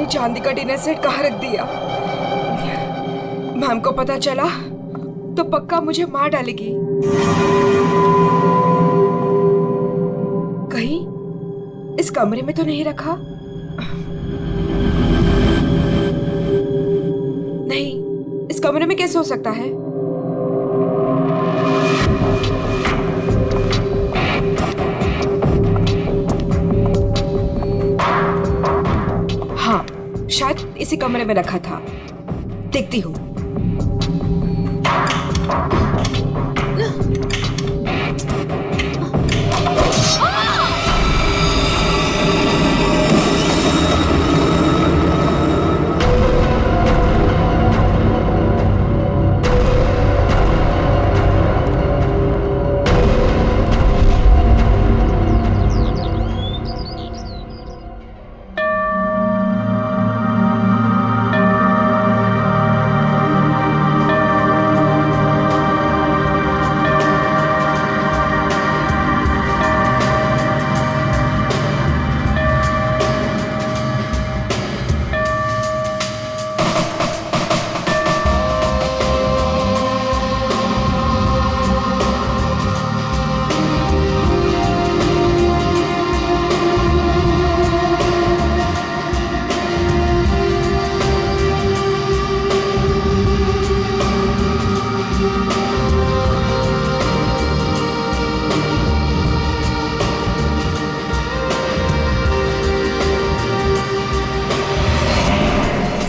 चांदी का dinner set कहाँ रख दिया? मैम को पता चला तो पक्का मुझे मार डालेगी। कहीं इस कमरे में तो नहीं रखा? नहीं, इस कमरे में कैसे हो सकता है? हाँ, शायद इसी कमरे में रखा था। देखती हूँ।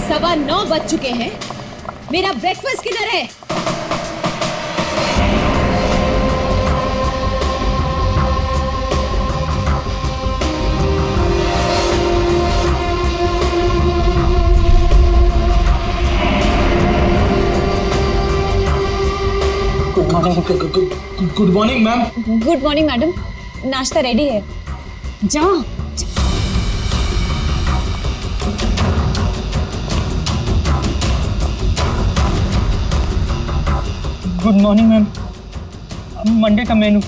सवा 9 बज चुके हैं। मेरा ब्रेकफास्ट किधर है? Good morning ma'am. Good morning madam, नाश्ता रेडी है, जाओ। Good morning ma'am. मंडे का मेनू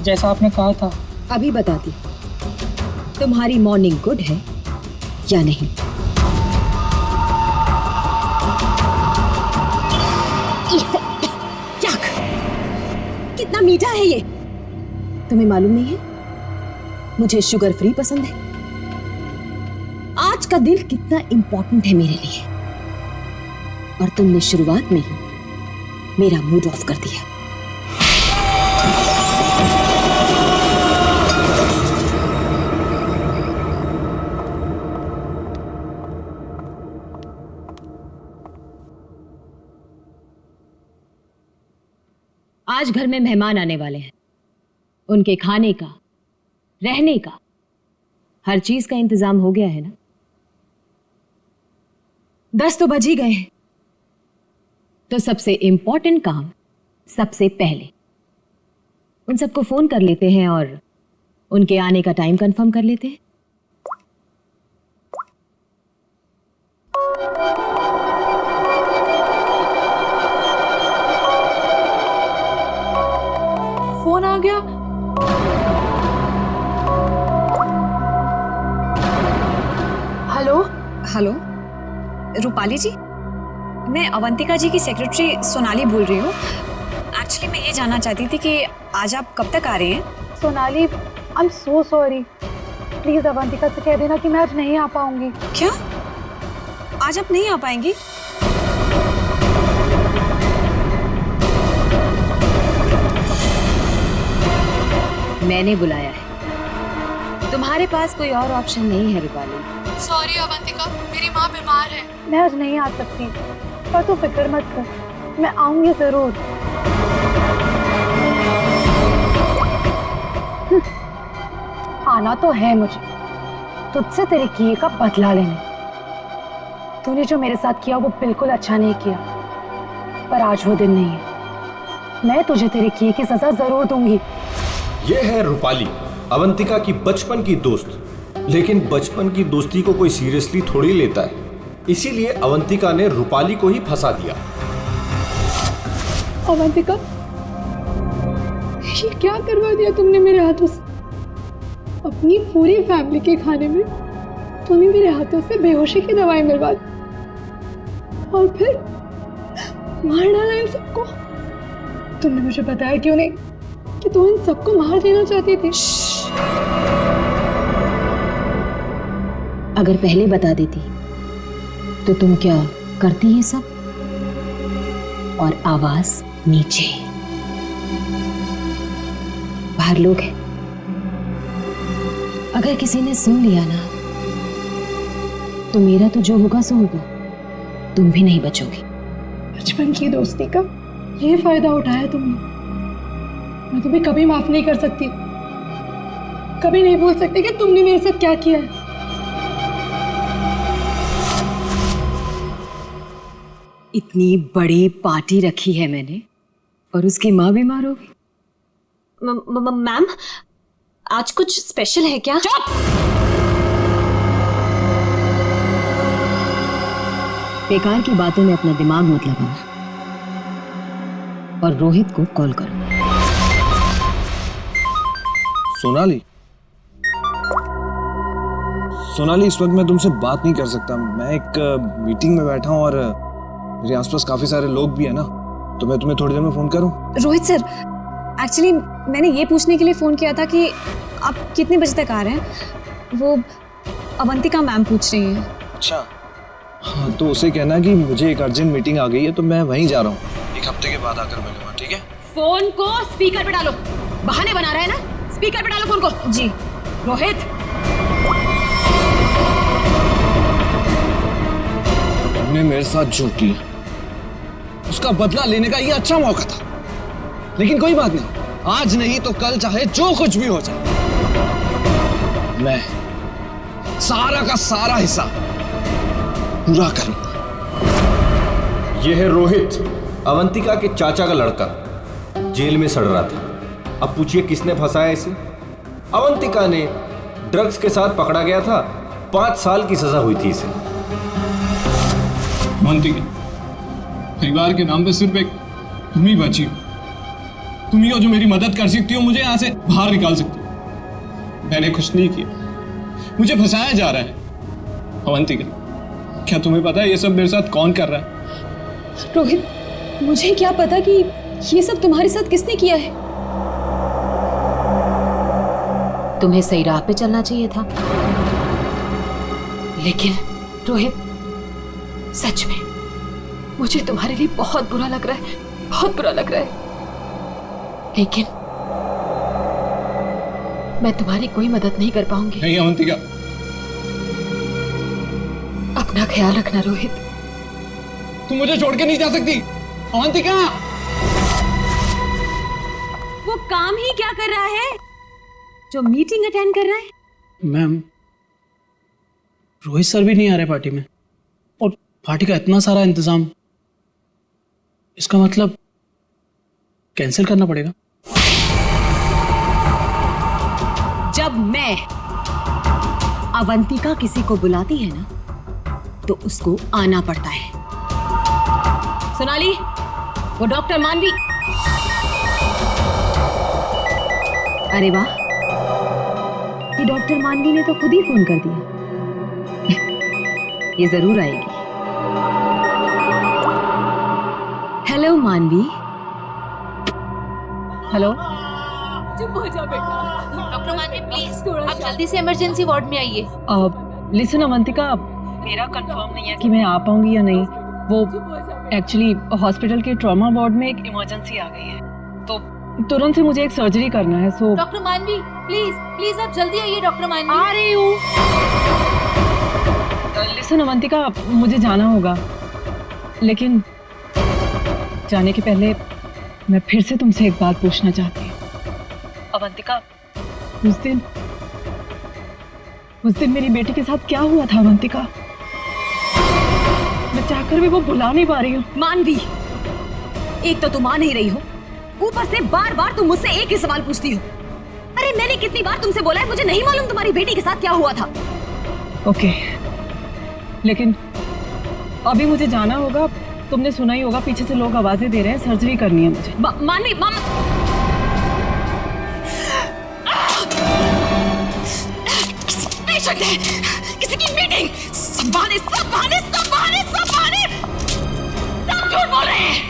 जैसा आपने कहा था। अभी बताती तुम्हारी मॉर्निंग गुड है या नहीं। कितना मीठा है ये, तुम्हें मालूम नहीं है मुझे शुगर फ्री पसंद है। आज का दिन कितना इंपॉर्टेंट है मेरे लिए, और तुमने शुरुआत में ही मेरा मूड ऑफ कर दिया। आज घर में मेहमान आने वाले हैं, उनके खाने का, रहने का, हर चीज का इंतजाम हो गया है ना? 10 तो बज ही गए हैं, तो सबसे इंपॉर्टेंट काम सबसे पहले उन सबको फोन कर लेते हैं और उनके आने का टाइम कंफर्म कर लेते हैं। फोन आ गया। हेलो हेलो, रूपाली जी, मैं अवंतिका जी की सेक्रेटरी सोनाली बोल रही हूँ। एक्चुअली मैं ये जानना चाहती थी कि आज आप कब तक आ रहे हैं? Sonali, I am so sorry. Please Avantika से कह देना कि मैं आज नहीं आ पाऊंगी। क्या? आज आप नहीं आ पाएंगी? मैंने बुलाया है, तुम्हारे पास कोई और ऑप्शन नहीं है रूपाली। सॉरी अवंतिका, मेरी माँ बीमार है, मैं आज नहीं आ सकती, पर तू फिक्र मत कर, मैं आऊंगी जरूर। आना तो है मुझे, तुझसे तेरे किए का बदला लेने। तूने जो मेरे साथ किया वो बिल्कुल अच्छा नहीं किया, पर आज वो दिन नहीं है। मैं तुझे तेरे किए की सजा जरूर दूंगी। ये है रूपाली, अवंतिका की बचपन की दोस्त। लेकिन बचपन की दोस्ती को कोई सीरियसली थोड़ी लेता है, इसीलिए अवंतिका ने रूपाली को ही फंसा दिया। अवंतिका, ये क्या करवा दिया तुमने मेरे हाथों से? अपनी पूरी फैमिली के खाने में तूने मेरे हाथों से बेहोशी की दवाई मिलवा दी और फिर मार डाला इन सबको। तुमने मुझे बताया क्यों नहीं कि तू इन सबको मार देना चाहती थी? अगर पहले बता देती तो तुम क्या करती ये सब? और आवाज नीचे, बाहर लोग हैं। अगर किसी ने सुन लिया ना तो मेरा तो जो होगा सो होगा, तुम भी नहीं बचोगी। बचपन की दोस्ती का ये फायदा उठाया तुमने। मैं तुम्हें कभी माफ नहीं कर सकती, कभी नहीं भूल सकती कि तुमने मेरे साथ क्या किया है। इतनी बड़ी पार्टी रखी है मैंने और उसकी माँ बीमार हो गई। मैम, आज कुछ स्पेशल है क्या? बेकार की बातों में अपना दिमाग मत लगाना और रोहित को कॉल करो। सोनाली, सोनाली, इस वक्त मैं तुमसे बात नहीं कर सकता। मैं एक मीटिंग में बैठा हूँ और मेरे आसपास काफी सारे लोग भी है ना, तो मैं तुम्हें थोड़ी देर में फोन करूँ? रोहित सर, एक्चुअली मैंने ये पूछने के लिए फ़ोन किया था कि आप कितने बजे तक आ रहे हैं। वो अवंतिका मैम पूछ रही हैं। अच्छा, हाँ, तो उसे कहना कि मुझे एक अर्जेंट मीटिंग आ गई है, तो मैं वहीं जा रहा हूँ। एक हफ्ते के बाद आकर मिलूंगा, ठीक है? फोन को स्पीकर पे डालो। बहाने बना रहा है ना, स्पीकर पे डालो फोन को। जी। रोहित, तुमने मेरे साथ जो किया उसका बदला लेने का ये अच्छा मौका था, लेकिन कोई बात नहीं, आज नहीं तो कल चाहे जो कुछ भी हो जाए, मैं सारा का सारा हिस्सा पूरा करूंगा। यह है रोहित, अवंतिका के चाचा का लड़का, जेल में सड़ रहा था। अब पूछिए किसने फंसाया इसे? अवंतिका ने। ड्रग्स के साथ पकड़ा गया था, 5 साल की सजा हुई थी इसे। अवंतिका, परिवार के नाम पे सिर्फ एक तुम ही बची हो। तुम ही हो जो मेरी मदद कर सकती हो, मुझे यहाँ से बाहर निकाल सकती हो। मैंने कुछ नहीं किया, मुझे फंसाया जा रहा है। अवंतिका, क्या तुम्हें पता है ये सब मेरे साथ कौन कर रहा है? रोहित, मुझे क्या पता कि ये सब तुम्हारे साथ किसने किया है। तुम्हें सही राह पे चलना चाहिए था। लेकिन रोहित, सच में मुझे तुम्हारे लिए बहुत बुरा लग रहा है, बहुत बुरा लग रहा है। लेकिन मैं तुम्हारी कोई मदद नहीं कर पाऊंगी। नहीं अवंतिका, अपना ख्याल रखना रोहित। तुम मुझे छोड़ के नहीं जा सकती। अवंतिका, वो काम ही क्या कर रहा है जो मीटिंग अटेंड कर रहा है? मैम, रोहित सर भी नहीं आ रहे पार्टी में, और पार्टी का इतना सारा इंतजाम, इसका मतलब कैंसिल करना पड़ेगा। जब मैं अवंतिका किसी को बुलाती है ना तो उसको आना पड़ता है। सोनाली, वो डॉक्टर मानवी। अरे वाह, ये डॉक्टर मानवी ने तो खुद ही फोन कर दिया। ये जरूर आएगी। हेलो मानवी। हेलो। चुप हो जा बेटा। डॉक्टर मानवी प्लीज, आप जल्दी से इमरजेंसी वार्ड में आइए। लिसन अवंतिका, मेरा कंफर्म नहीं है कि मैं आ पाऊंगी या नहीं। वो एक्चुअली हॉस्पिटल के ट्रॉमा वार्ड में एक इमरजेंसी आ गई है, तो तुरंत से मुझे एक सर्जरी करना है। सो डॉक्टर मानवी प्लीज प्लीज आप जल्दी आइए। डॉक्टर मानवी आ रही हूँ। लिसन अवंतिका, मुझे जाना होगा, लेकिन जाने के पहले मैं फिर से तुमसे एक बात पूछना चाहती हूँ। अवंतिका, उस दिन मेरी बेटी के साथ क्या हुआ था अवंतिका? मैं चाहकर भी वो भुला नहीं पा रही हूँ। मानवी, एक तो तुम आ नहीं रही हो, ऊपर से बार बार तुम मुझसे एक ही सवाल पूछती हो। अरे मैंने कितनी बार तुमसे बोला है मुझे नहीं मालूम तुम्हारी बेटी के साथ क्या हुआ था। ओके, लेकिन अभी मुझे जाना होगा। तुमने सुना ही होगा, पीछे से लोग आवाजें दे रहे हैं, सर्जरी करनी है मुझे। मानवी, किसी की बेटी बहाने, सब बहाने, सब बहाने, सब बहाने, सब झूठ बोल रहे हैं।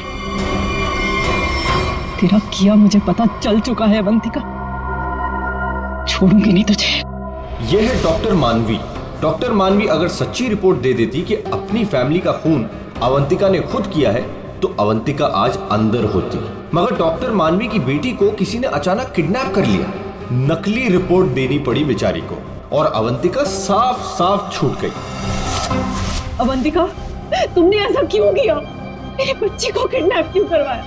तेरा किया मुझे पता चल चुका है अवंतिका, छोड़ूंगी नहीं तुझे। यह है डॉक्टर मानवी। डॉक्टर मानवी अगर सच्ची रिपोर्ट दे देती कि अपनी फैमिली का खून अवंतिका ने खुद किया है तो अवंतिका आज अंदर होती, मगर डॉक्टर मानवी की बेटी को किसी ने अचानक किडनैप कर लिया। नकली रिपोर्ट देनी पड़ी बेचारी को और अवंतिका साफ साफ छूट गई। अवंतिका, तुमने ऐसा क्यों किया? मेरे बच्चे को किडनैप क्यों करवाया?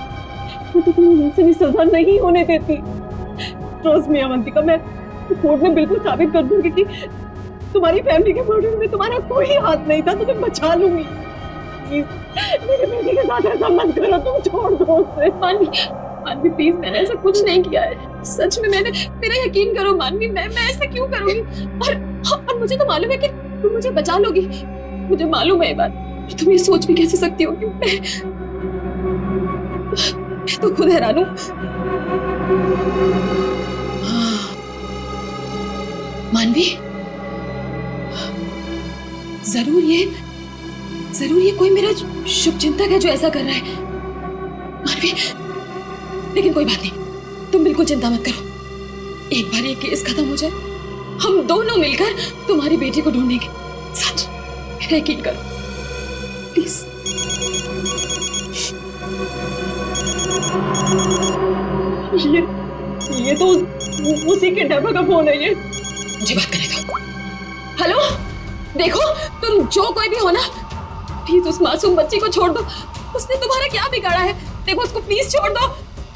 मैं तो तुम्हें वैसे भी सजा नहीं होने देती। ट्रस्ट मी अवंतिका, मैं कोर्ट में बिल्कुल साबित कर दूंगी कि तुम्हारी फैमिली के मर्डर में तुम्हारा कोई हाथ नहीं था। तुम्हें बचा लूंगी। प्लीज मेरे बेटे के साथ ऐसा मत करो, तुम छोड़ दो उसे। मानवी प्लीज, मैंने ऐसा कुछ नहीं किया है, सच में मैंने, मेरा यकीन करो मानवी, मैं ऐसा क्यों करूंगी? और मुझे तो मालूम है कि तुम मुझे बचा लोगी, मुझे मालूम है ये बात। तुम ये सोच भी कैसे सकती हो कि मैं तो खुद हैरान हूं। मानवी, जरूर ये कोई मेरा शुभचिंतक है जो ऐसा कर रहा है। मानवी, लेकिन कोई बात नहीं, तुम बिल्कुल चिंता मत करो। एक बार ये केस खत्म हो जाए, हम दोनों मिलकर तुम्हारी बेटी को ढूंढेंगे। सच, मेरा यकीन करो प्लीज। ये तो उसी के डब्बा का फोन है। ये मुझे बात करने दो। हेलो, देखो तुम जो कोई भी हो ना, प्लीज उस मासूम बच्ची को छोड़ दो। उसने तुम्हारा क्या बिगाड़ा है? देखो उसको प्लीज छोड़ दो।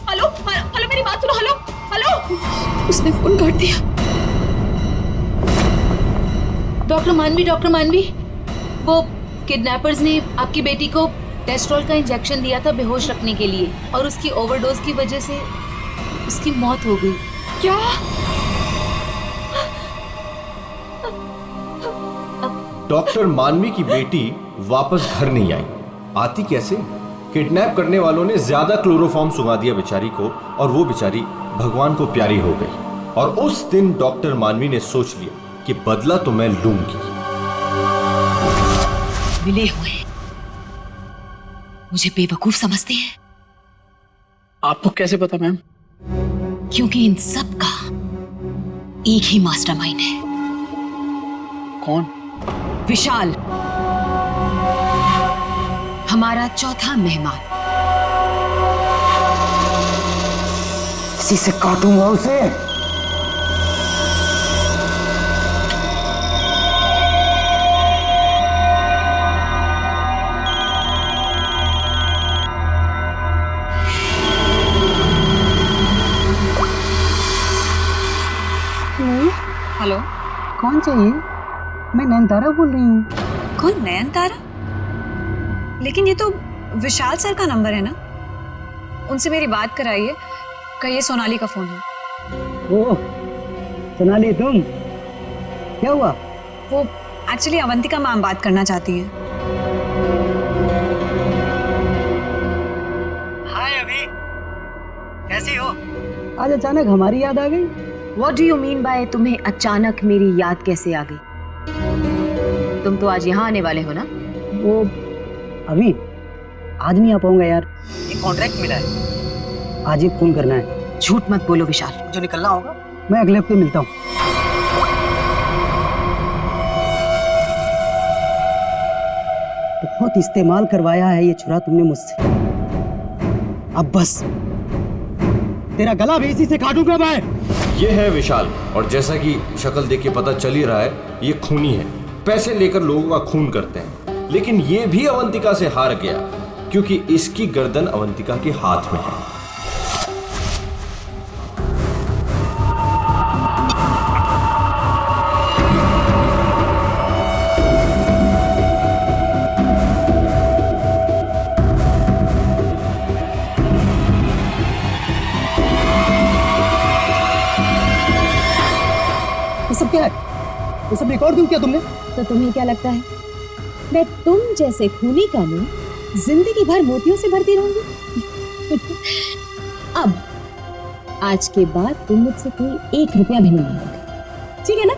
हेलो हेलो, मेरी बात सुनो। हेलो हेलो, उसने फोन काट दिया। डॉक्टर मानवी, वो किडनैपर्स ने आपकी बेटी को टेस्ट्रोल का इंजेक्शन दिया था बेहोश रखने के लिए, और उसकी ओवरडोज की वजह से उसकी मौत हो गई। क्या? डॉक्टर मानवी की बेटी वापस घर नहीं आई। आती कैसे? किडनैप करने वालों ने ज्यादा क्लोरोफॉर्म सुंघा दिया बेचारी को, और वो बेचारी भगवान को प्यारी हो गई। और उस दिन डॉक्टर मानवी ने सोच लिया कि बदला तो मैं लूंगी। मिले हुए मुझे बेवकूफ समझते हैं। आपको कैसे पता मैम? क्योंकि इन सब का एक ही मास्टरमाइंड है। कौन? विशाल, हमारा चौथा मेहमान। इसी से काटूंगा उसे। हेलो, कौन चाहिए? मैं नयनतारा बोल रही हूँ। कौन? नयनतारा? लेकिन ये तो विशाल सर का नंबर है ना, उनसे मेरी बात कराइए। कहिए सोनाली का फोन है। ओह सोनाली, तुम? क्या हुआ? वो एक्चुअली अवंतिका मैम बात करना चाहती है। हाय अभी, कैसी हो? आज अचानक हमारी याद आ गई। What do you mean by तुम्हें अचानक मेरी याद कैसे आ गई? तुम तो आज यहाँ आने वाले हो ना? वो अभी आज नहीं आ पाऊंगा यार, एक कॉन्ट्रैक्ट मिला है, आज ही फोन करना है। झूठ मत बोलो विशाल। जो निकलना होगा मैं अगले हफ्ते मिलता हूँ। बहुत इस्तेमाल करवाया है ये छुरा तुमने मुझसे, अब बस तेरा गला भी इसी से काटूंगा मैं। ये है विशाल, और जैसा कि शक्ल देख के पता चल ही रहा है, ये खूनी है। पैसे लेकर लोगों का खून करते हैं, लेकिन ये भी अवंतिका से हार गया क्योंकि इसकी गर्दन अवंतिका के हाथ में है। ये सब क्या है? ये सब रिकॉर्ड क्यों किया तुमने? तो तुम्हें क्या लगता है मैं तुम जैसे खूनी का मुंह जिंदगी भर मोतियों से भरती रहूंगी? अब आज के बाद तुम मुझसे कोई 1 रुपया भी नहीं मांगोगे, ठीक है ना?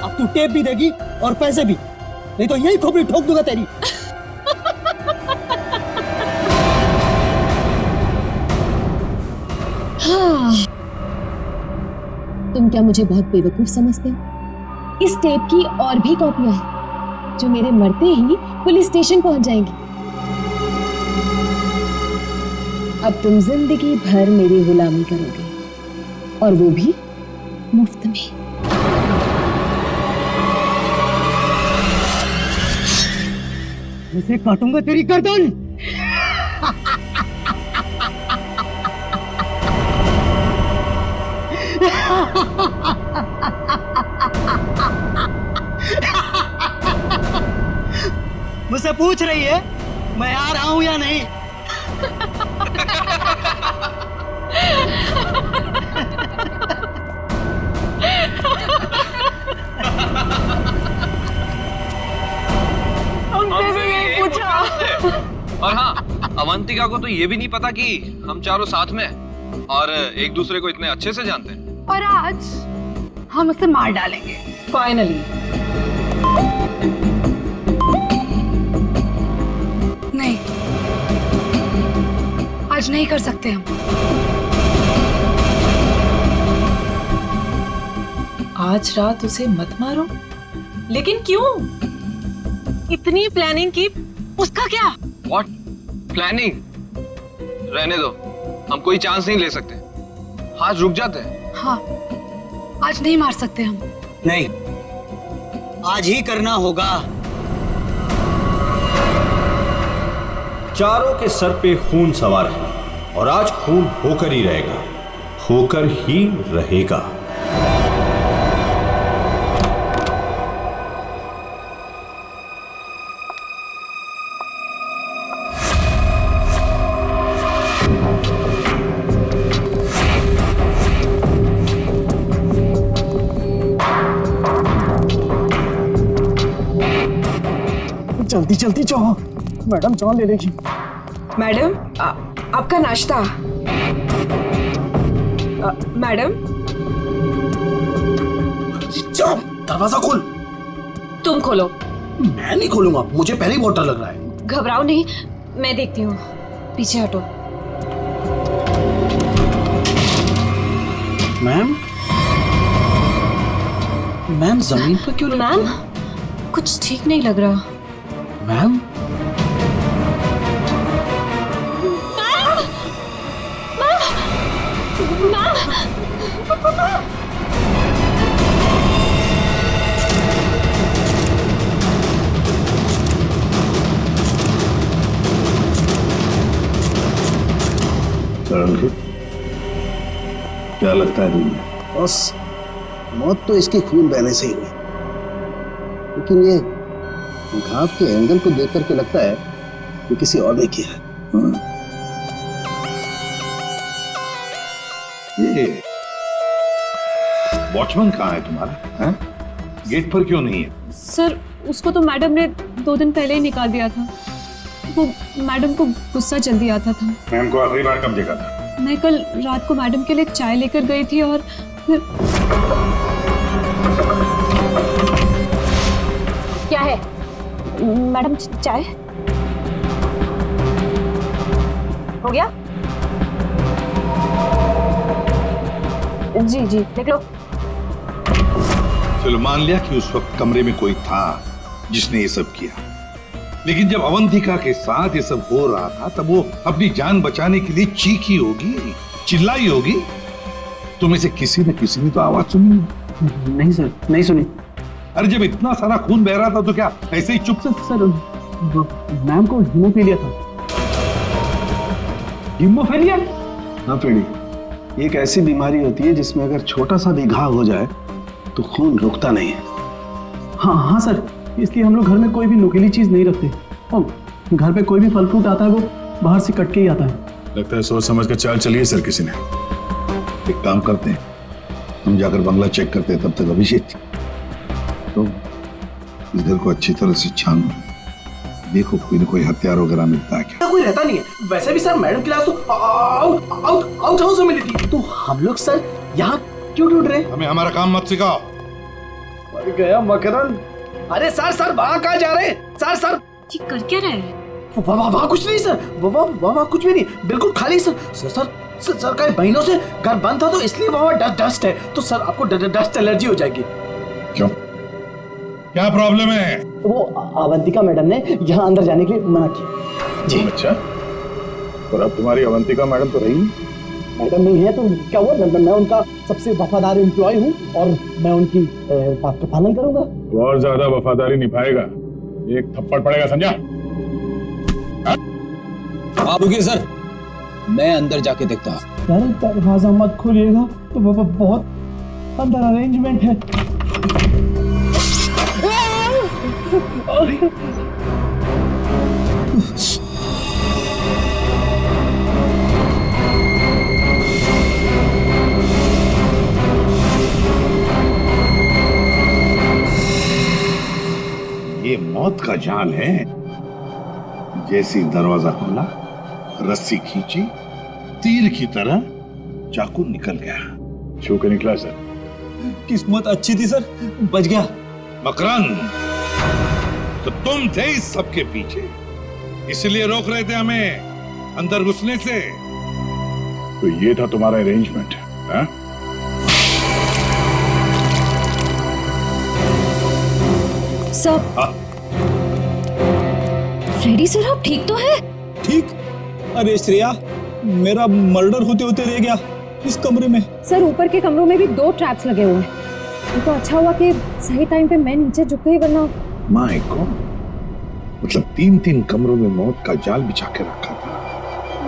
अब तू टेप भी देगी और पैसे भी, नहीं तो यही खोपड़ी ठोक दूंगा तेरी। हाँ, तुम क्या मुझे बहुत बेवकूफ समझते हो? इस टेप की और भी कॉपियां हैं जो मेरे मरते ही पुलिस स्टेशन पहुंच जाएंगी। अब तुम जिंदगी भर मेरी गुलामी करोगे, और वो भी मुफ्त में। ऐसे काटूंगा तेरी गर्दन। मुझसे पूछ रही है मैं आ रहा हूं या नहीं? हमसे भी यही पूछा। और हाँ, अवंतिका को तो ये भी नहीं पता कि हम चारों साथ में हैं और एक दूसरे को इतने अच्छे से जानते हैं। और आज हम उसे मार डालेंगे फाइनली। नहीं, आज नहीं कर सकते हम। आज रात उसे मत मारो। लेकिन क्यों? इतनी प्लानिंग की, उसका क्या? What planning? रहने दो, हम कोई चांस नहीं ले सकते। आज रुक जाते हैं। हाँ, आज नहीं मार सकते हम। नहीं, आज ही करना होगा। चारों के सर पे खून सवार है और आज खून होकर ही रहेगा, होकर ही रहेगा। जल्दी जल्दी जाओ, मैडम जान ले लेगी। मैडम, आपका नाश्ता। मैडम, जाओ, दरवाजा खोल। तुम खोलो। मैं नहीं खोलूंगा, मुझे पहले ही बहुत डर लग रहा है। घबराओ नहीं, मैं देखती हूँ। पीछे हटो। मैम, मैम जमीन पर क्यों? मैम, कुछ ठीक नहीं लग रहा। मैम, क्या लगता है तुम्हें? बस मौत तो इसके खून बहने से ही हुई, लेकिन ये घाव के एंगल को देख करके लगता है कि किसी और ने किया है। ये वॉचमैन कहाँ है तुम्हारा? हैं? गेट पर क्यों नहीं है? सर, उसको तो मैडम ने 2 दिन पहले ही निकाल दिया था। वो मैडम को गुस्सा जल्दी आता था। मैम को आखिरी बार कब देखा था? मैं कल रात को मैडम के लिए चाय लेकर गई थी और फिर... क्या है मैडम? चाय हो गया? जी जी, देख लो। चलो मान लिया कि उस वक्त कमरे में कोई था जिसने ये सब किया, लेकिन जब अवंतिका के साथ ये सब हो रहा था तब वो अपनी जान बचाने के लिए चीखी होगी, चिल्लाई होगी। तुम इसे किसी न किसी ने तो आवाज सुनी? नहीं सर, नहीं सुनी। अरे जब इतना सारा खून बह रहा था तो क्या ऐसे ही चुप से? सर, मैम को हीमोफीलिया था। हीमोफीलिया? हाँ पेड़ी, ये एक ऐसी बीमारी होती है जिसमें अगर छोटा सा भी घाव हो जाए तो खून रुकता नहीं है। हाँ हाँ सर, इसलिए हम लोग घर में कोई भी नुकीली चीज नहीं रखते और घर पे कोई भी फल फ्रूट आता है वो बाहर से कट के ही आता है। लगता है सोच समझ कर चाल चलिए सर किसी ने। एक काम करते हैं, हम जाकर बंगला चेक करते हैं, तब तक अभिषेक तो इस घर को अच्छी तरह से छानो, देखो कोई न कोई हथियार वगैरह मिलता है क्या। कोई रहता नहीं है। वैसे भी सर मैडम की लाश तो आउट हाउस में मिली थी, तो हम लोग सर यहाँ क्यों ढूंढ रहे हैं? हमें हमारा काम मत सिखाओ। मर गया मकरंद, अरे सर सर वहाँ कहाँ जा रहे हैं? सर सर ये कर क्या रहे हैं? वहाँ कुछ नहीं सर, वहाँ कुछ भी नहीं, बिल्कुल खाली सर। सर कई महीनों से घर बंद था तो इसलिए वहाँ डस्ट है, तो सर आपको डस्ट एलर्जी हो जाएगी। क्यों, क्या प्रॉब्लम है? वो अवंतिका मैडम ने यहाँ अंदर जाने के लिए मना किया जी। अच्छा, और अब तुम्हारी अवंतिका मैडम तो रही मैडम नहीं है तो क्या हुआ, मैं उनका सबसे वफादार एम्प्लॉय हूँ और मैं उनकी बात का पालन करूंगा। तो और ज्यादा वफादारी निभाएगा, एक थप्पड़ पड़ेगा, समझा? आप रुकिए सर, मैं अंदर जाके देखता हूँ। सर दरवाजा मत खोलिएगा, तो बहुत अंदर अरेंजमेंट है। ये मौत का जाल है। जैसे दरवाजा खुला, रस्सी खींची, तीर की तरह चाकू निकल गया। छू के निकला सर। किस्मत अच्छी थी सर, बच गया। मकरंद, तो तुम थे इस सबके पीछे, इसलिए रोक रहे थे हमें अंदर घुसने से। तो ये था तुम्हारा अरेंजमेंट, हाँ? सब फ्रेडी सर, आप ठीक तो है? ठीक? अरे श्रेया, मेरा मर्डर होते होते रह गया इस कमरे में। सर ऊपर के कमरों में भी 2 ट्रैप्स लगे हुए हैं। तो अच्छा हुआ कि सही टाइम पे मैं नीचे झुक गई, वरना माय गॉड, मतलब 3 कमरों में मौत का जाल बिछा के रखा था।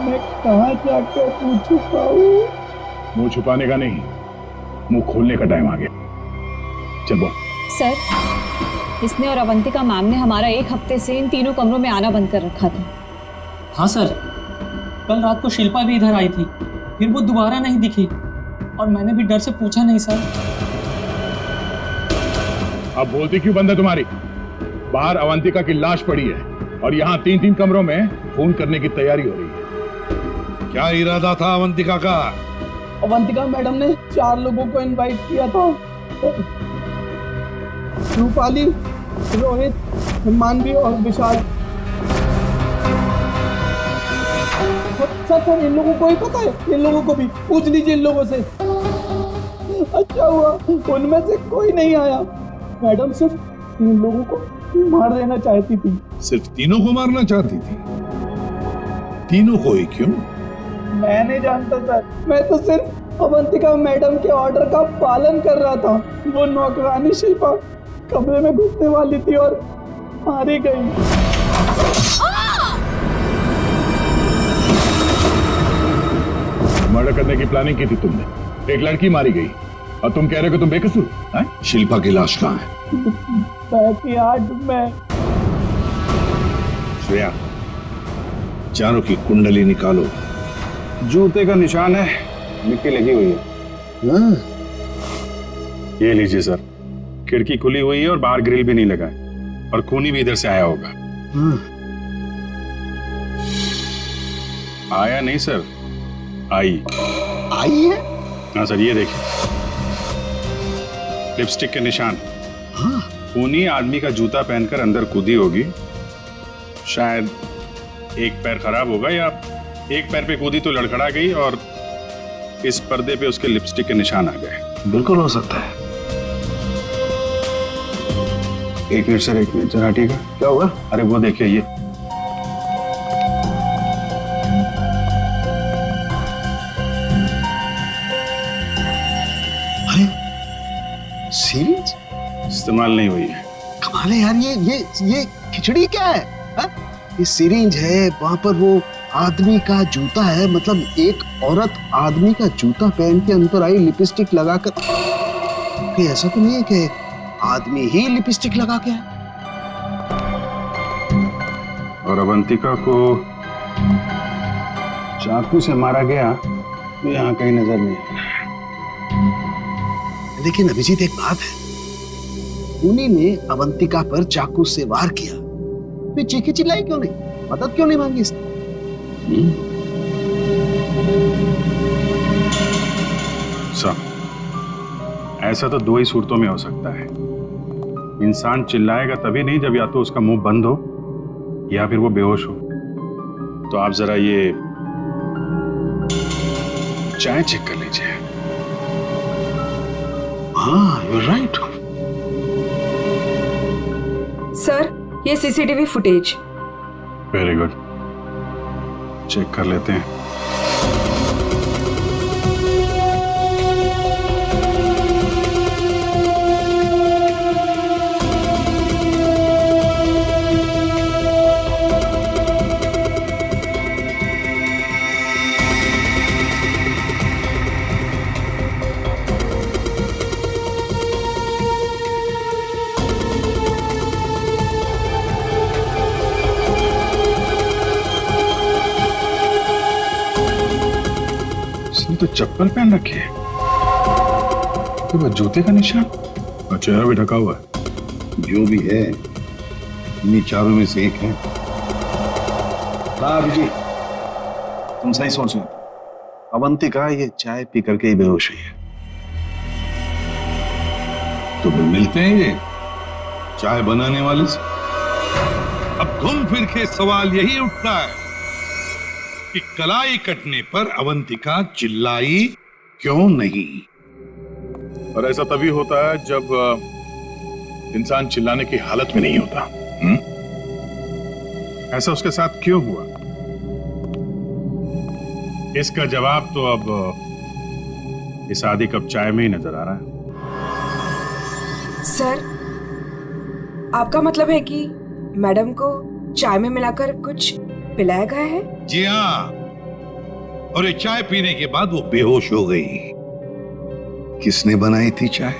मैं कहाँ जाकर मुंह छुपाऊं? मुंह छुपाने का नहीं, मुंह खोलने का टाइम आ गया। चल बोल। सर, इसने और अवंतिका मैम ने हमारा 1 हफ्ते से इन तीनों कमरों में आना बंद कर रखा था। हाँ सर, कल रात को शिल्पा भी इधर आई थी, फिर वो दोबारा नहीं दिखी और मैंने भी डर से पूछा नहीं सर। अब बोलती क्यों बंद है तुम्हारी? बाहर अवंतिका की लाश पड़ी है और यहाँ 3 कमरों में फोन करने की तैयारी हो रही है। क्या इरादा था अवंतिका का? अवंतिका मैडम ने 4 लोगों को इनवाइट किया था। रूपाली, रोहित, मानवी और विशाल। सर इन लोगों को ही पता है, इन लोगों को भी पूछ लीजिए इन लोगों से। अच्छा हुआ उनमें से कोई नहीं आया। मैडम सिर्फ 3 लोगों को मार देना चाहती थी। सिर्फ 3 को मारना चाहती थी? 3 को ही क्यों? मैं नहीं जानता सर, मैं तो सिर्फ अवंतिका मैडम के ऑर्डर का पालन कर रहा था। वो नौकरानी शिल्पा कमरे में घुसने वाली थी और मारी गई। मर्डर करने की प्लानिंग की थी तुमने, एक लड़की मारी गई और तुम कह रहे हो कि तुम बेकसूर हैं? शिल्पा की लाश कहाँ है? बैकयार्ड में। श्रेया, चारों की कुंडली निकालो। जूते का निशान है, मिट्टी लगी हुई है। ये लीजिए सर, खिड़की खुली हुई है और बाहर ग्रिल भी नहीं लगा है और खूनी भी इधर से आया होगा। आया नहीं सर, आई है? हाँ सर, ये देखिए लिपस्टिक के निशान। खूनी आदमी का जूता पहनकर अंदर कूदी होगी। शायद एक पैर खराब होगा या एक पैर पे कूदी तो लड़खड़ा गई और इस पर्दे पे उसके लिपस्टिक के निशान आ गए। बिल्कुल हो सकता है। एक मिनट सर, एक मिनट जरा हटिएगा। क्या हुआ? अरे वो देखिए, ये सीरीज इस्तेमाल नहीं हुई है। कमाल है यार, ये खिचड़ी क्या है? हा? ये सिरिंज है, वहां पर वो आदमी का जूता है, मतलब एक औरत आदमी का जूता पहन के अंदर आई लिपस्टिक लगाकर। कि ऐसा तो नहीं है कि आदमी ही लिपस्टिक लगा के आए? और अवंतिका को चाकू से मारा गया तो यहाँ कहीं नजर नहीं। लेकिन अभिजीत एक बात है, उन्हीं ने अवंतिका पर चाकू से वार किया, तो चीखी चिल्लाई क्यों नहीं? मदद क्यों नहीं मांगी इसने? ऐसा तो 2 ही सूरतों में हो सकता है। इंसान चिल्लाएगा तभी नहीं जब या तो उसका मुंह बंद हो या फिर वो बेहोश हो। तो आप जरा ये चाय चेक कर लीजिए। हाँ, यू राइट। सर, ये CCTV footage. Very good, check कर लेते हैं। तो चप्पल पहन रखी है, तो वो जूते का निशान और चेहरा भी ढका हुआ है। जो भी है, इन्हीं चारों में से एक है। जी, तुम सही सोच रहे हो। अवंतिका ये चाय पी करके ही बेहोश हुई है। तो फिर मिलते हैं ये चाय बनाने वाले से। अब घूम फिर के सवाल यही उठता है कि कलाई कटने पर अवंतिका चिल्लाई क्यों नहीं? और ऐसा तभी होता है जब इंसान चिल्लाने की हालत में नहीं होता। ऐसा उसके साथ क्यों हुआ? इसका जवाब तो अब इस आधी कप चाय में ही नजर आ रहा है। सर, आपका मतलब है कि मैडम को चाय में मिलाकर कुछ पिलाया गया है? जी हाँ, और ये चाय पीने के बाद वो बेहोश हो गई। किसने बनाई थी चाय?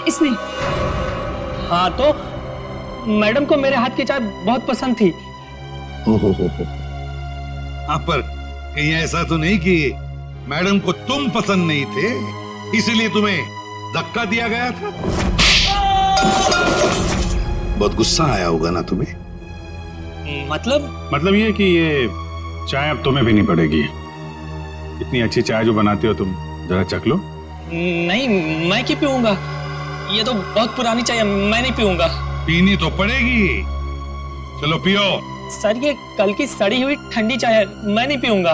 इसने। हाँ, तो मैडम को मेरे हाथ की चाय बहुत पसंद थी। हो। हाँ, पर कहीं ऐसा तो नहीं कि मैडम को तुम पसंद नहीं थे इसलिए तुम्हें धक्का दिया गया था? बहुत गुस्सा आया होगा ना तुम्हें? मतलब ये कि ये चाय अब तुम्हें भी नहीं पड़ेगी। इतनी अच्छी चाय जो बनाते हो तुम, जरा चख लो। नहीं, मैं क्यों पीऊंगा? ये तो बहुत पुरानी चाय है, मैं नहीं पीऊंगा। पीनी तो पड़ेगी। चलो पियो। सर, ये कल की सड़ी हुई ठंडी चाय है, मैं नहीं पीऊंगा।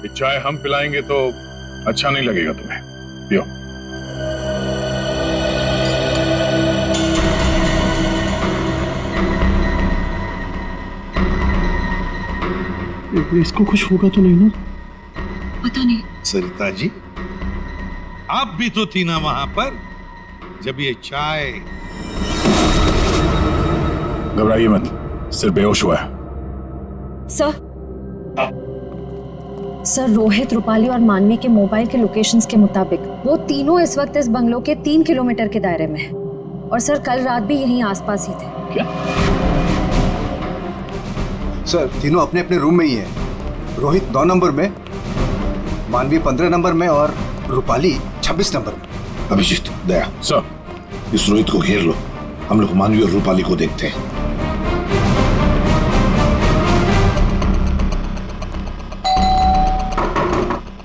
ये चाय हम पिलाएंगे तो अच्छा नहीं लगेगा तुम्हें। पियो। इसको कुछ होगा तो नहीं ना? पता नहीं। सरिता जी, आप भी तो थी ना वहां पर जब ये चाय। घबराइए मत, सिर्फ बेहोश हुआ है। सर, रोहित, रूपाली और मानवी के मोबाइल के लोकेशंस के मुताबिक वो तीनों इस वक्त इस बंगलो के 3 किलोमीटर के दायरे में हैं। और सर, कल रात भी यहीं आसपास ही थे। क्या? सर, तीनों अपने अपने रूम में ही हैं। रोहित 9 नंबर में, मानवी 15 नंबर में और रूपाली 26 नंबर में। अभिजीत, दया, सर, इस रोहित को घेर लो। हम लोग मानवी और रूपाली को देखते हैं।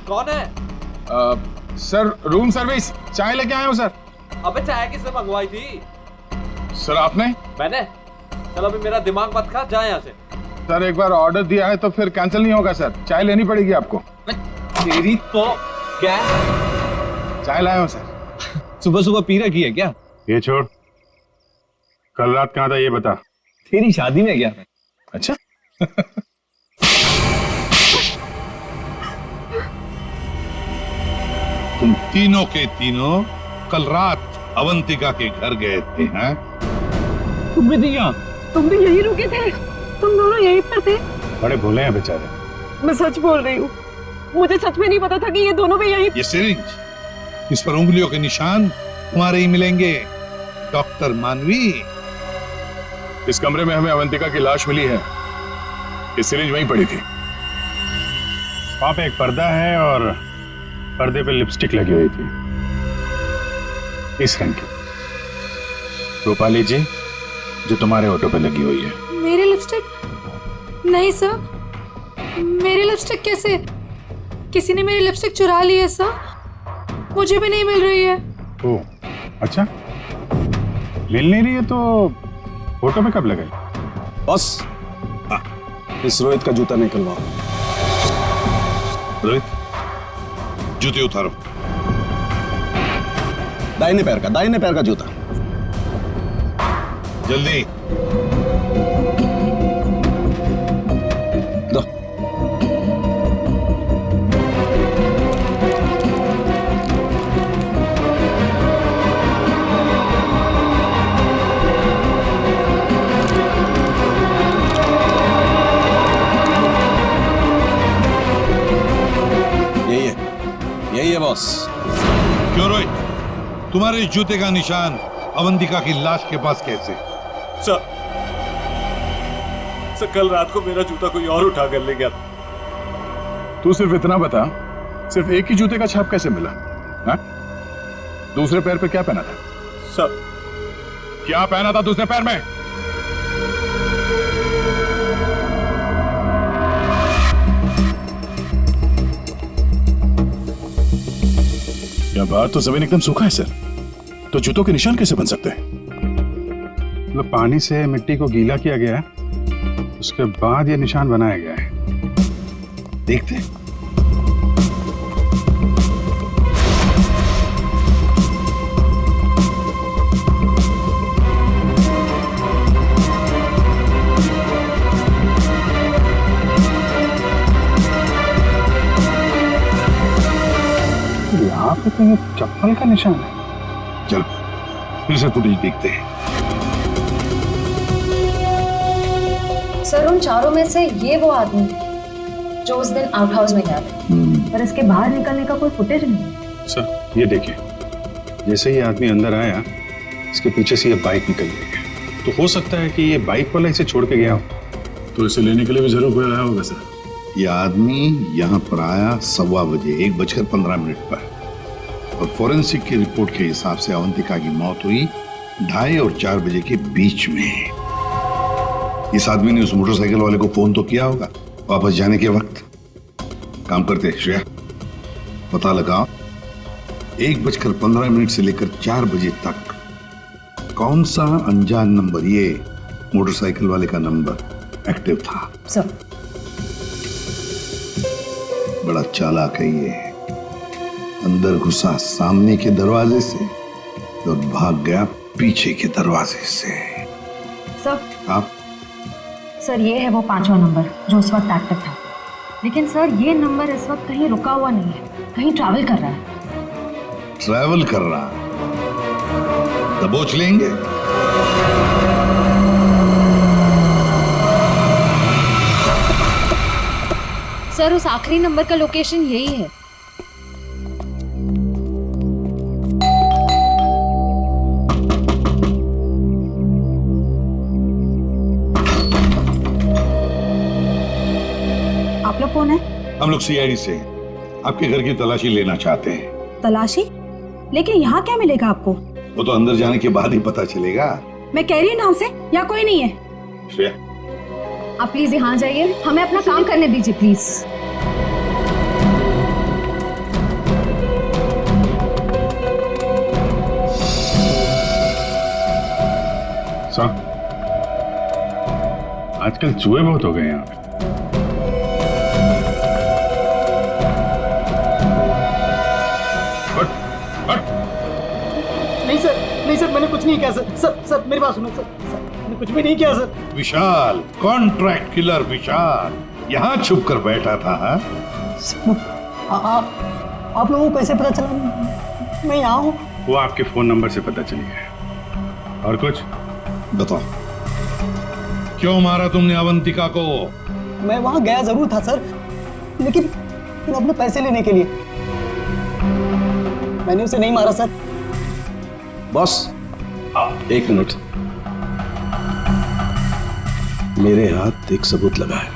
कौन है? सर, रूम सर्विस, चाय लेके आए हो सर। अबे चाय किसने मंगवाई थी? सर, आपने? मैंने। चलो अभी मेरा दिमाग मत खा, जा यहाँ से। सर, एक बार ऑर्डर दिया है तो फिर कैंसिल नहीं होगा सर। चाय लेनी पड़ेगी आपको। तेरी तो क्या? चाय लाया हूँ सर। सुबह सुबह पी रखी है क्या? ये छोड़, कल रात कहाँ था ये बता। तेरी शादी में गया था। अच्छा। तुम तीनों के तीनों कल रात अवंतिका के घर गए थे, हैं? तुम भी दिया? तुम भी यही रुके थे? तुम दोनों यहीं पर थे? बड़े भोले हैं बेचारे। मैं सच बोल रही हूँ, मुझे सच में नहीं पता था कि ये दोनों भी यहीं। ये सिरिंज, इस पर उंगलियों के निशान तुम्हारे ही मिलेंगे, डॉक्टर मानवी। इस कमरे में हमें अवंतिका की लाश मिली है। ये सिरिंज वहीं पड़ी थी। वहां पे एक पर्दा है और पर्दे पे लिपस्टिक लगी हुई थी, इस रंग की। रूपाली जी, जो तुम्हारे ऑटो पे लगी हुई है। मेरी लिपस्टिक? नहीं सर, मेरी लिपस्टिक कैसे? किसी ने मेरी लिपस्टिक चुरा ली है सर, मुझे भी नहीं मिल रही है। ओह, अच्छा। मिल नहीं रही है तो फोटो पे कब लगाई? बॉस, इस रोहित का जूता निकलवाओ। रोहित, जूते उतारो। दाहिने पैर का जूता। जल्दी। दो। यही है बॉस। क्यों रोहित, तुम्हारे इस जूते का निशान अवंतिका की लाश के पास कैसे? सर, कल रात को मेरा जूता कोई और उठा कर ले गया। तू सिर्फ इतना बता, सिर्फ एक ही जूते का छाप कैसे मिला? हा? दूसरे पैर पे क्या पहना था? सर, क्या पहना था दूसरे पैर में? क्या बात, तो जमीन एकदम सूखा है सर, तो जूतों के निशान कैसे बन सकते हैं? मतलब पानी से मिट्टी को गीला किया गया है, उसके बाद ये निशान बनाया गया है। देखते हैं। यहाँ पे तो ये चप्पल का निशान है। चलो फिर से फुटेज देखते हैं। सर, उन चारों में से ये वो आदमी जो उस दिन आउट हाउस में गया था, पर इसके बाहर निकलने का कोई फुटेज नहीं है। सर ये देखिए, जैसे ही आदमी अंदर आया, इसके पीछे से ये बाइक निकल गई है, तो हो सकता है कि ये बाइक वाला इसे छोड़ के गया हो, तो इसे लेने के लिए भी जरूर कोई आया होगा सर। ये आदमी यहाँ पर आया 1:15 बजे, 1:15 पर, और फोरेंसिक की रिपोर्ट के हिसाब से अवंतिका की मौत हुई 2:30 और 4 बजे के बीच में। इस आदमी ने उस मोटरसाइकिल वाले को फोन तो किया होगा वापस जाने के वक्त। काम करते श्रेया, पता लगाओ 1:15 से लेकर 4 बजे तक कौन सा अनजान नंबर, ये मोटरसाइकिल वाले का नंबर एक्टिव था। सर, बड़ा चालाक है ये। अंदर घुसा सामने के दरवाजे से और भाग गया पीछे के दरवाजे से। सर, आप सर ये है वो 5वां नंबर जो उस वक्त एक्टिव था, लेकिन सर ये नंबर इस वक्त कहीं रुका हुआ नहीं है, कहीं ट्रैवल कर रहा है। ट्रैवल कर रहा, दबोच लेंगे। सर, उस आखिरी नंबर का लोकेशन यही है। आप लोग कौन है? हम लोग सीआईडी से आपके घर की तलाशी लेना चाहते हैं। तलाशी? लेकिन यहाँ क्या मिलेगा आपको? वो तो अंदर जाने के बाद ही पता चलेगा। मैं कह रही हूँ ना हमसे, यहाँ कोई नहीं है। श्रेया, आप प्लीज यहाँ जाइए, हमें अपना काम करने दीजिए प्लीज। साहब, आजकल चूहे बहुत हो गए यहाँ पे। नहीं सर, मैंने कुछ नहीं किया सर। सर मेरी बात सुनो सर, मैंने कुछ भी नहीं किया सर। विशाल, कॉन्ट्रैक्ट किलर विशाल यहाँ छुप कर बैठा था। आप लोगों को कैसे पता चला मैं यहाँ हूँ? वो आपके फोन नंबर से पता चली है। और कुछ बताओ, क्यों मारा तुमने अवंतिका को? मैं वहाँ गया जरूर था सर, लेकिन अपने पैसे लेने के लिए। मैंने उसे नहीं मारा सर। बॉस, एक मिनट, मेरे हाथ एक सबूत लगा है।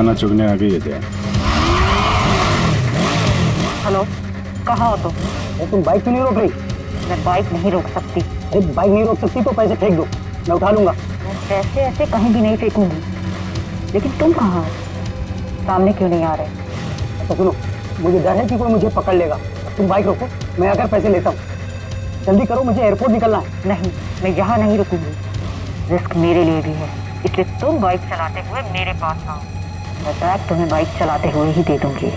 दाना चुगने आ गई है क्या? हेलो, कहाँ हो तुम? तुम बाइक क्यों नहीं रोक रही? मैं बाइक नहीं रोक सकती। अरे बाइक नहीं रोक सकती तो पैसे फेंक दो, मैं उठा लूंगा। मैं पैसे ऐसे कहीं भी नहीं फेंकूंगी। लेकिन तुम कहाँ हो? सामने क्यों नहीं आ रहे? तो सुनो, मुझे डर है कि कोई मुझे पकड़ लेगा। तुम बाइक रोको, मैं आकर पैसे लेता हूँ। जल्दी करो, मुझे एयरपोर्ट निकलना है। नहीं, मैं यहाँ नहीं रुकूंगी। रिस्क मेरे लिए भी है, इसलिए तुम बाइक चलाते हुए मेरे पास आओ। मैं बैग तुम्हें बाइक चलाते हुए ही दे दूंगी।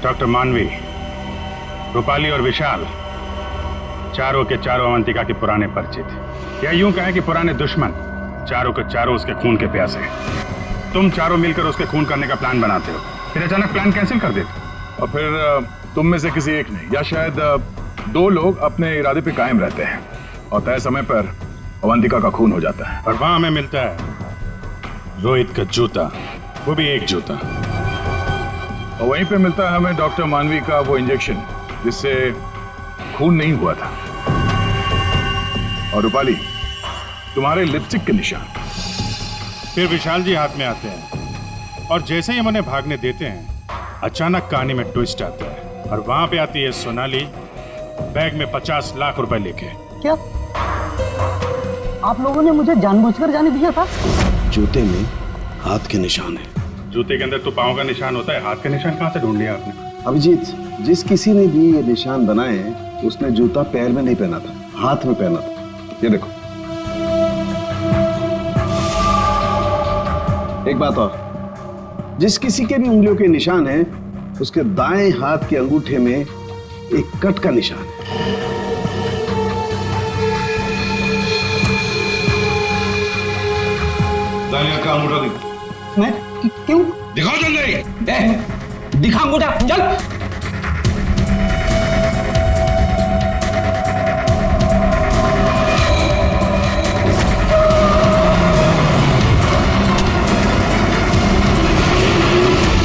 डॉक्टर मानवी, रूपाली और विशाल चारों के चारों अवंतिका के पुराने परिचित, या यूं कहें कि पुराने दुश्मन। चारों के चारों उसके खून के प्यासे। तुम चारों मिलकर उसके खून करने का प्लान बनाते हो, फिर अचानक प्लान कैंसिल कर देते हो। और फिर तुम में से किसी एक ने या शायद दो लोग अपने इरादे पे कायम रहते हैं और तय समय पर अवंतिका का खून हो जाता है। और वहां हमें मिलता है रोहित का जूता, वो भी एक जूता। और वहीं पे मिलता है हमें डॉक्टर मानवी का वो इंजेक्शन जिससे खून नहीं हुआ था। और रूपाली, तुम्हारे लिपस्टिक के निशान। फिर विशाल जी हाथ में आते हैं और जैसे ही हम उन्हें भागने देते हैं, अचानक कहानी में ट्विस्ट आता है और वहां पे आती है सोनाली बैग में 50 लाख रुपए लेके। क्या आप लोगों ने मुझे जानबूझकर जाने दिया था? जूते में हाथ के निशान है। जूते के अंदर तो पांव का निशान होता है, हाथ का निशान कहां से ढूंढ लिया आपने? अभिजीत, जिस किसी ने भी ये निशान बनाए हैं उसने जूता पैर में नहीं पहना था, हाथ में पहना था। ये देखो। एक बात और, जिस किसी के भी उंगलियों के निशान हैं उसके दाएं हाथ के अंगूठे में एक कट का निशान है। दाएं का अंगूठा दिखा। मैं क्यों? दिखाओ जल्दी। दिखा अंगूठा, चल।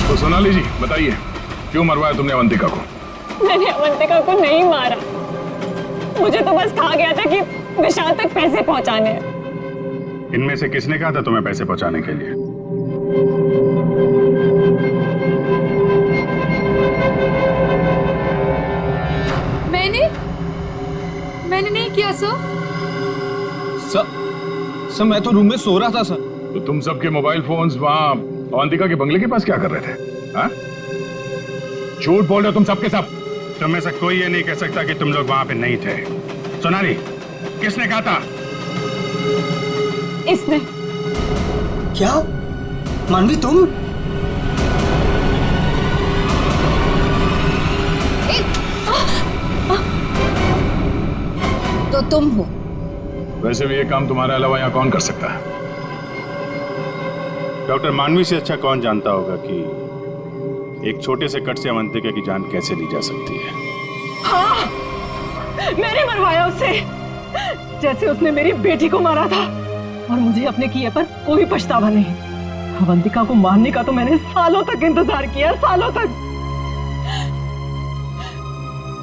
तो सोनाली जी बताइए, क्यों मरवाया तुमने अवंतिका को? मैंने अवंतिका को नहीं मारा, मुझे तो बस कहा गया था कि विशाल तक पैसे पहुंचाने हैं। इनमें से किसने कहा था तुम्हें पैसे पहुंचाने के लिए? मैंने नहीं किया सर। सर मैं तो रूम में सो रहा था सर। तो तुम सबके मोबाइल फोन्स वहां अवंतिका के बंगले के पास क्या कर रहे थे? हाँ? झूठ बोल रहे हो तुम सबके सब। तुम में से कोई ये नहीं कह सकता कि तुम लोग वहां पे नहीं थे। सोनाली, किसने कहा था? इसने। क्या? मानवी तुम? तो तुम हो। वैसे भी ये काम तुम्हारे अलावा यहाँ कौन कर सकता है? डॉक्टर मानवी से अच्छा कौन जानता होगा कि एक छोटे से कट से अवंतिका की जान कैसे ली जा सकती है। हाँ, मैंने मरवाया उसे, जैसे उसने मेरी बेटी को मारा था। और मुझे अपने किए पर कोई पछतावा नहीं। अवंतिका को मारने का तो मैंने सालों तक इंतजार किया, सालों तक।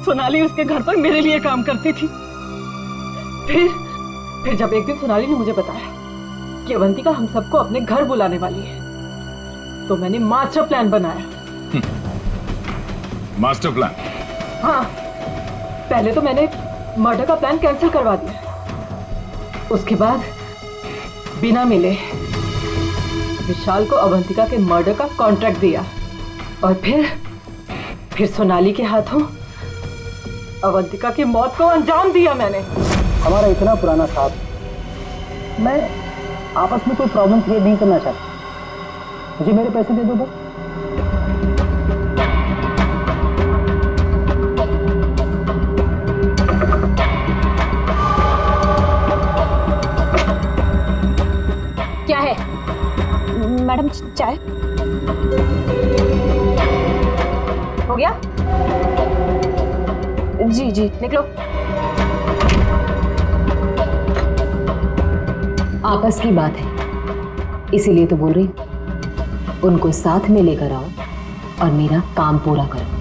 सोनाली उसके घर पर मेरे लिए काम करती थी। फिर जब एक दिन सोनाली ने मुझे बताया कि अवंतिका हम सबको अपने घर बुलाने वाली है, तो मैंने मास्टर प्लान बनाया। Master plan? हाँ, पहले तो मैंने मर्डर का प्लान कैंसिल करवा दिया। उसके बाद बिना मिले विशाल को अवंतिका के मर्डर का कॉन्ट्रैक्ट दिया और फिर सोनाली के हाथों अवंतिका की मौत को अंजाम दिया मैंने। हमारा इतना पुराना साथ, मैं आपस में कोई प्रॉब्लम क्रिएट नहीं करना चाहता। मुझे मेरे पैसे दे दो बस। क्या है मैडम? चाय हो गया? जी जी, निकलो। आपस की बात है, इसीलिए तो बोल रही हूं, उनको साथ में लेकर आओ और मेरा काम पूरा करो।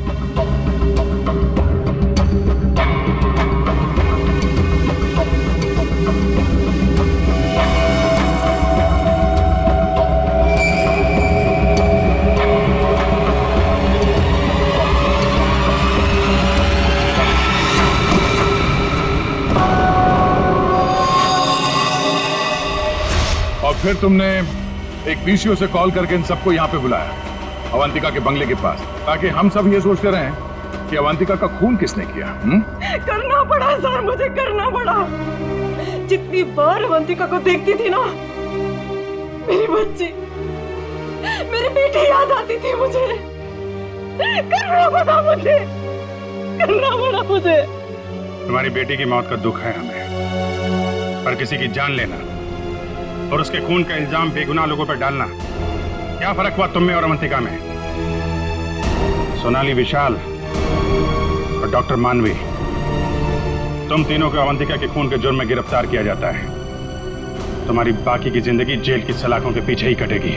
और फिर तुमने एक पीसीओ से कॉल करके इन सबको यहाँ पे बुलाया, अवंतिका के बंगले के पास, ताकि हम सब ये सोचते रहें कि अवंतिका का खून किसने किया। करना पड़ा सर, मुझे करना पड़ा। जितनी बार अवंतिका को देखती थी ना, मेरी बच्ची, मेरी बेटी याद आती थी मुझे। करना पड़ा मुझे, करना पड़ा मुझे। तुम्हारी बेटी की मौत का दुख है हमें, पर किसी की जान लेना और उसके खून का इल्जाम बेगुनाह लोगों पर डालना, क्या फर्क हुआ तुम में और अवंतिका में? सोनाली, विशाल और डॉक्टर मानवी, तुम तीनों को अवंतिका के खून के जुर्म में गिरफ्तार किया जाता है। तुम्हारी बाकी की जिंदगी जेल की सलाखों के पीछे ही कटेगी।